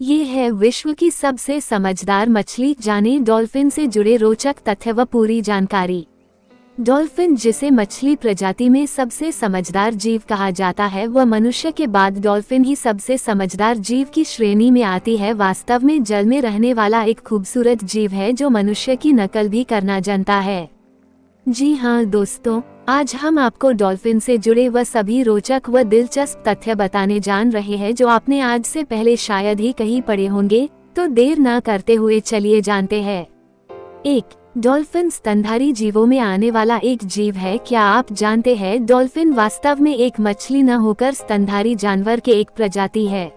ये है विश्व की सबसे समझदार मछली। जाने डॉल्फिन से जुड़े रोचक तथ्य व पूरी जानकारी। डॉल्फिन, जिसे मछली प्रजाति में सबसे समझदार जीव कहा जाता है, वह मनुष्य के बाद डॉल्फिन ही सबसे समझदार जीव की श्रेणी में आती है। वास्तव में जल में रहने वाला एक खूबसूरत जीव है जो मनुष्य की नकल भी करना जानता है। जी हाँ दोस्तों, आज हम आपको डॉल्फिन से जुड़े वह सभी रोचक व दिलचस्प तथ्य बताने जान रहे हैं जो आपने आज से पहले शायद ही कहीं पढ़े होंगे। तो देर न करते हुए चलिए जानते हैं। 1. डॉल्फिन स्तनधारी जीवों में आने वाला एक जीव है। क्या आप जानते हैं डॉल्फिन वास्तव में एक मछली न होकर स्तनधारी जानवर के एक प्रजाति है।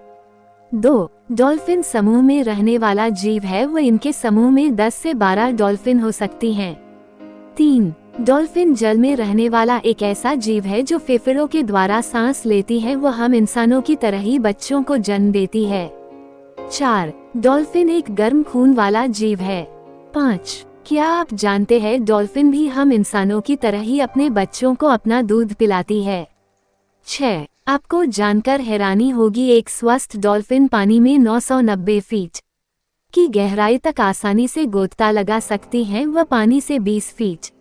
2. डॉल्फिन समूह में रहने वाला जीव है। वह इनके समूह में 10 से 12 डॉल्फिन हो सकती हैं। 3. डॉल्फिन जल में रहने वाला एक ऐसा जीव है जो फेफड़ों के द्वारा सांस लेती है। वह हम इंसानों की तरह ही बच्चों को जन्म देती है। 4. डॉल्फिन एक गर्म खून वाला जीव है। 5. क्या आप जानते हैं डॉल्फिन भी हम इंसानों की तरह ही अपने बच्चों को अपना दूध पिलाती है। 6. आपको जानकर हैरानी होगी, एक स्वस्थ डॉल्फिन पानी में 990 फीट की गहराई तक आसानी से गोता लगा सकती है। वह पानी से 20 फीट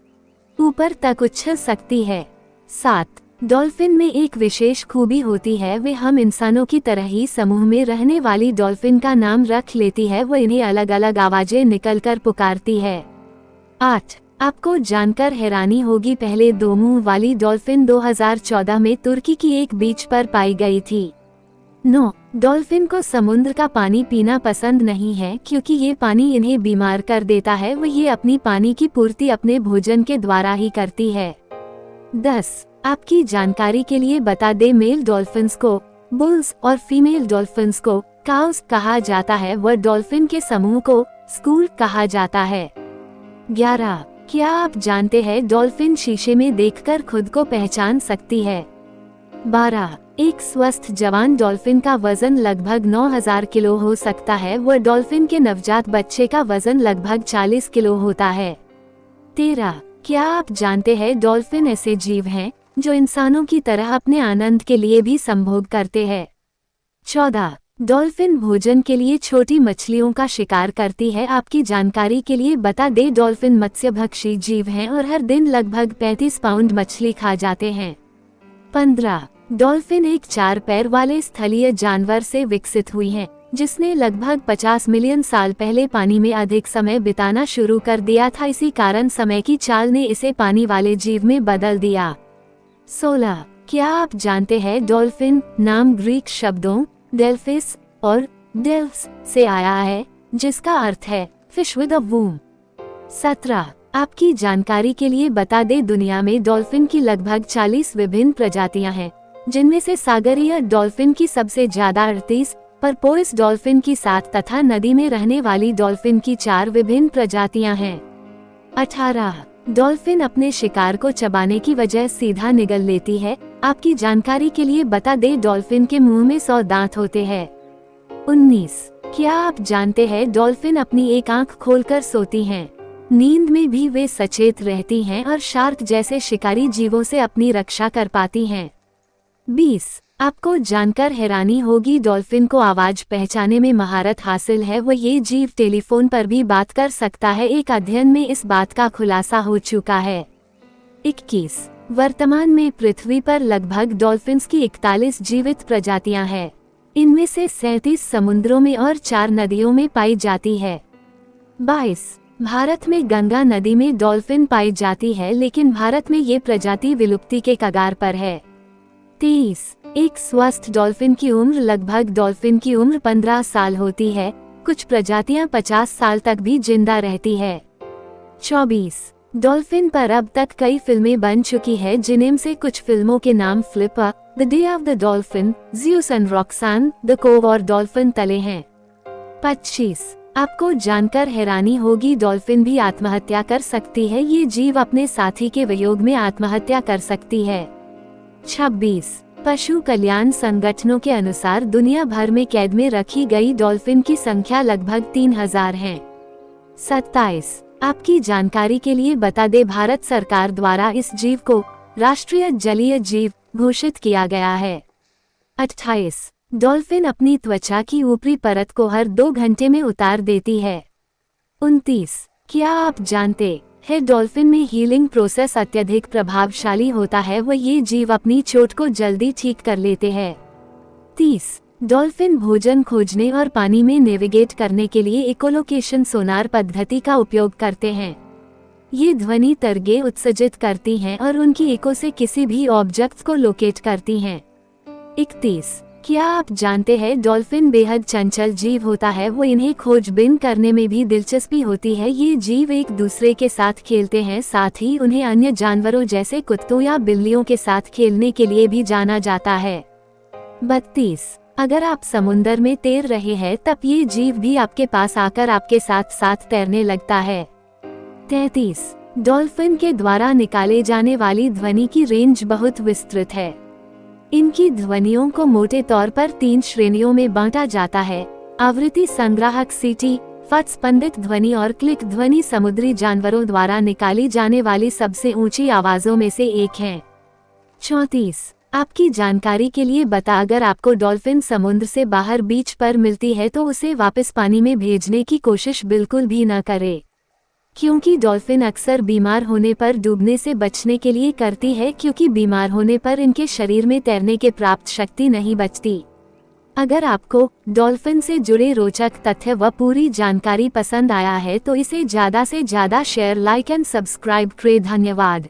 ऊपर तक उछल सकती है। 7. डॉल्फिन में एक विशेष खूबी होती है, वे हम इंसानों की तरह ही समूह में रहने वाली डॉल्फिन का नाम रख लेती है। वह इन्हें अलग अलग आवाजें निकलकर पुकारती है। 8. आपको जानकर हैरानी होगी, पहले 2 मुंह वाली डॉल्फिन 2014 में तुर्की की एक बीच पर पाई गई थी। 9. डॉल्फिन को समुद्र का पानी पीना पसंद नहीं है क्योंकि ये पानी इन्हें बीमार कर देता है। वह ये अपनी पानी की पूर्ति अपने भोजन के द्वारा ही करती है। 10. आपकी जानकारी के लिए बता दे, मेल डॉल्फिन्स को बुल्स और फीमेल डॉल्फिन्स को काउस कहा जाता है। वह डॉल्फिन के समूह को स्कूल कहा जाता है। 11. क्या आप जानते हैं डॉल्फिन शीशे में देखकर खुद को पहचान सकती है। 12. एक स्वस्थ जवान डॉल्फिन का वजन लगभग 9000 किलो हो सकता है। वह डॉल्फिन के नवजात बच्चे का वजन लगभग 40 किलो होता है। 13. क्या आप जानते हैं डॉल्फिन ऐसे जीव हैं जो इंसानों की तरह अपने आनंद के लिए भी संभोग करते हैं। 14. डॉल्फिन भोजन के लिए छोटी मछलियों का शिकार करती है। आपकी जानकारी के लिए बता दे, डॉल्फिन मत्स्यभक्षी जीव हैं और हर दिन लगभग 35 पाउंड मछली खा जाते हैं। 15. डॉल्फिन एक 4 पैर वाले स्थलीय जानवर से विकसित हुई है जिसने लगभग 50 मिलियन साल पहले पानी में अधिक समय बिताना शुरू कर दिया था। इसी कारण समय की चाल ने इसे पानी वाले जीव में बदल दिया। 16. क्या आप जानते हैं डॉल्फिन नाम ग्रीक शब्दों डेल्फिस और डेल्फ्स से आया है जिसका अर्थ है फिश विद अ वूम। 17. आपकी जानकारी के लिए बता दे, दुनिया में डॉल्फिन की लगभग 40 विभिन्न प्रजातियां हैं जिनमें से सागरीय डॉल्फिन की सबसे ज्यादा 38, परपोइस डॉल्फिन की 7 तथा नदी में रहने वाली डॉल्फिन की 4 विभिन्न प्रजातियां हैं। 18. डॉल्फिन अपने शिकार को चबाने की वजह सीधा निगल लेती है। आपकी जानकारी के लिए बता दे, डॉल्फिन के मुंह में 100 दांत होते हैं। 19. क्या आप जानते हैं डॉल्फिन अपनी एक आंख खोलकर सोती हैं। नींद में भी वे सचेत रहती हैं और शार्क जैसे शिकारी जीवों से अपनी रक्षा कर पाती हैं। 20. आपको जानकर हैरानी होगी, डॉल्फिन को आवाज पहचाने में महारत हासिल है। वह ये जीव टेलीफोन पर भी बात कर सकता है। एक अध्ययन में इस बात का खुलासा हो चुका है। 21. वर्तमान में पृथ्वी पर लगभग डॉल्फिन्स की 41 जीवित प्रजातियां हैं। इनमें से 37 समुद्रों में और 4 नदियों में पाई जाती है। 22. भारत में गंगा नदी में डॉल्फिन पाई जाती है, लेकिन भारत में ये प्रजाति विलुप्ति के कगार पर है। 23. एक स्वस्थ डॉल्फिन की उम्र लगभग डॉल्फिन की उम्र 15 साल होती है। कुछ प्रजातियां 50 साल तक भी जिंदा रहती है। 24. डॉल्फिन पर अब तक कई फिल्में बन चुकी है जिनमें से कुछ फिल्मों के नाम Flipper, the day of the dolphin, Zeus and Roxanne, the cove और डॉल्फिन तले हैं। 25. आपको जानकर हैरानी होगी, डॉल्फिन भी आत्महत्या कर सकती है। ये जीव अपने साथी के वियोग में आत्महत्या कर सकती है। 26. पशु कल्याण संगठनों के अनुसार दुनिया भर में कैद में रखी गई डॉल्फिन की संख्या लगभग 3000 है। 27. आपकी जानकारी के लिए बता दे, भारत सरकार द्वारा इस जीव को राष्ट्रीय जलीय जीव घोषित किया गया है। 28. डॉल्फिन अपनी त्वचा की ऊपरी परत को हर 2 घंटे में उतार देती है। 29. क्या आप जानते हैं डॉल्फिन में हीलिंग प्रोसेस अत्यधिक प्रभावशाली होता है, वो ये जीव अपनी चोट को जल्दी ठीक कर लेते हैं। 30. डॉल्फिन भोजन खोजने और पानी में नेविगेट करने के लिए इकोलोकेशन सोनार पद्धति का उपयोग करते हैं। ये ध्वनि तरंगें उत्सर्जित करती हैं और उनकी इको से किसी भी ऑब्जेक्ट को लोकेट करती हैं। 31. क्या आप जानते हैं डॉल्फिन बेहद चंचल जीव होता है, वो इन्हें खोजबीन करने में भी दिलचस्पी होती है। ये जीव एक दूसरे के साथ खेलते हैं, साथ ही उन्हें अन्य जानवरों जैसे कुत्तों या बिल्लियों के साथ खेलने के लिए भी जाना जाता है। 32. अगर आप समुंदर में तैर रहे हैं तब ये जीव भी आपके पास आकर आपके साथ साथ तैरने लगता है। 33. डॉल्फिन के द्वारा निकाले जाने वाली ध्वनि की रेंज बहुत विस्तृत है। इनकी ध्वनियों को मोटे तौर पर 3 श्रेणियों में बांटा जाता है: आवृत्ति संग्राहक सीटी, फट स्पंदित ध्वनि और क्लिक ध्वनि समुद्री जानवरों द्वारा निकाली जाने वाली सबसे ऊंची आवाजों में से एक है। 34. आपकी जानकारी के लिए बता, अगर आपको डॉल्फिन समुद्र से बाहर बीच पर मिलती है तो उसे वापस पानी में भेजने की कोशिश बिल्कुल भी न करें, क्योंकि डॉल्फिन अक्सर बीमार होने पर डूबने से बचने के लिए करती है, क्योंकि बीमार होने पर इनके शरीर में तैरने के प्राप्त शक्ति नहीं बचती। अगर आपको डॉल्फिन से जुड़े रोचक तथ्य व पूरी जानकारी पसंद आया है तो इसे ज़्यादा से ज़्यादा शेयर, लाइक एंड सब्सक्राइब करें। धन्यवाद।